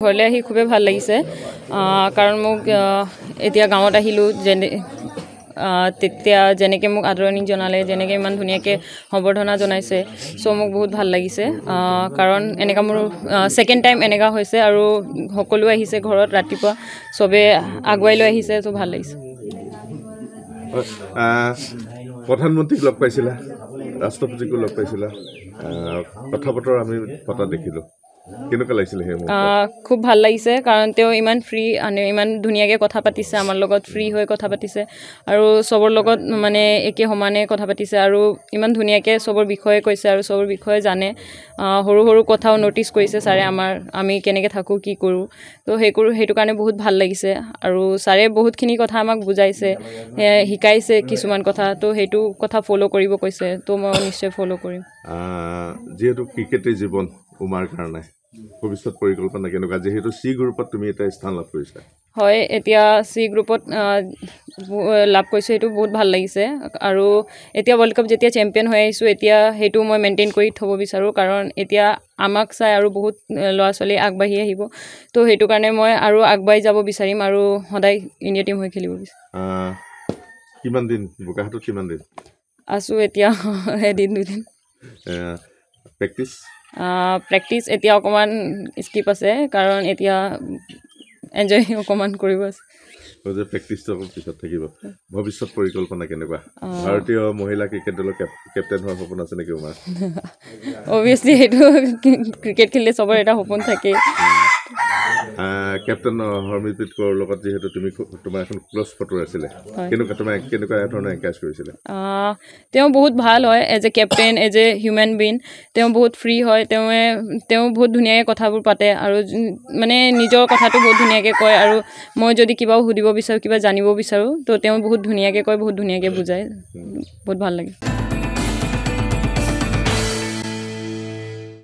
ঘৰলৈ আহি খুবেই ভাল লাগিছে কাৰণ মোক এতিয়া গাঁৱত আহিলোঁ তেতিয়া যেনেকৈ মোক আদৰণি জনালে যেনেকৈ ইমান ধুনীয়াকৈ সম্বৰ্ধনা জনাইছে চ' মোক বহুত ভাল লাগিছে কাৰণ এনেকুৱা মোৰ ছেকেণ্ড টাইম এনেকুৱা হৈছে আৰু সকলো আহিছে ঘৰত ৰাতিপুৱা চবেই আগুৱাই লৈ আহিছে চ' ভাল লাগিছে প্ৰধানমন্ত্ৰীক লগ পাইছিলা ৰাষ্ট্ৰপতিকো লগ পাইছিলা কথা বতৰা আমি পতা দেখিলোঁ কেনেকুৱা লাগিছিলে সেই খুব ভাল লাগিছে কাৰণ তেওঁ ইমান ফ্ৰী ইমান ধুনীয়াকৈ কথা পাতিছে আমাৰ লগত ফ্ৰী হৈ কথা পাতিছে আৰু চবৰ লগত মানে একে সমানে কথা পাতিছে আৰু ইমান ধুনীয়াকৈ চবৰ বিষয়ে কৈছে আৰু চবৰ বিষয়ে জানে সৰু সৰু কথাও ন'টিচ কৰিছে ছাৰে আমি কেনেকৈ থাকোঁ কি কৰোঁ তো সেইটো কাৰণে বহুত ভাল লাগিছে আৰু ছাৰে বহুতখিনি কথা আমাক বুজাইছে শিকাইছে কিছুমান কথা তো সেইটো কথা ফ'ল' কৰিব কৈছে তো মই নিশ্চয় ফ'ল' কৰিম যিহেতু ক্ৰিকেটেই জীৱন উমাৰ কাৰণে ভৱিষ্যত পৰিকল্পনা কেনেকুৱা যিহেতু চি গ্ৰুপত তুমি এটা স্থান লাভ কৰিছা হয় এতিয়া চি গ্ৰুপত লাভ কৰিছোঁ সেইটো বহুত ভাল লাগিছে আৰু এতিয়া ৱৰ্ল্ড কাপ যেতিয়া চেম্পিয়ন হৈ আহিছোঁ এতিয়া সেইটো মই মেইনটেইন কৰি থ'ব বিচাৰোঁ কাৰণ এতিয়া আমাক চাই আৰু বহুত ল'ৰা ছোৱালী আগবাঢ়ি আহিব তো সেইটো কাৰণে মই আৰু আগবাঢ়ি যাব বিচাৰিম আৰু সদায় ইণ্ডিয়া টিম হৈ খেলিব বিচাৰিম কিমান দিন বোকাখাতত কিমান দিন আছোঁ এতিয়া এদিন দুদিন প্ৰেক্টিচ এতিয়া অকণমান স্কিপ আছে কাৰণ এতিয়া এনজয় অকণমান কৰিব আছে প্ৰেক্টিচটো অকণ পিছত থাকিব ভৱিষ্যত পৰিকল্পনা কেনেকুৱা ভাৰতীয় মহিলা ক্ৰিকেট দলৰ কেপ্টেইন হোৱাৰ সপোন আছে নেকি তোমাৰ অভিয়াছলি সেইটো ক্ৰিকেট খেলিলে চবৰে এটা সপোন থাকে কেপ্টেইন হৰমনপ্ৰীত কৌৰৰ লগত যিহেতু তোমাৰ এখন ক্ল'জ ফটো আছিলে কেনেকুৱা ধৰণৰ এনকাৰেজ কৰিছিলে তেওঁ বহুত ভাল হয় as a captain as a human being তেওঁ বহুত ফ্ৰী হয় তেওঁ বহুত ধুনীয়াকৈ কথাবোৰ পাতে আৰু মানে নিজৰ কথাটো বহুত ধুনীয়াকৈ কয় আৰু মই যদি কিবাও সুধিব বিচাৰোঁ কিবা জানিব বিচাৰোঁ তো তেওঁ বহুত ধুনীয়াকৈ কয় বহুত ধুনীয়াকৈ বুজায় বহুত ভাল লাগে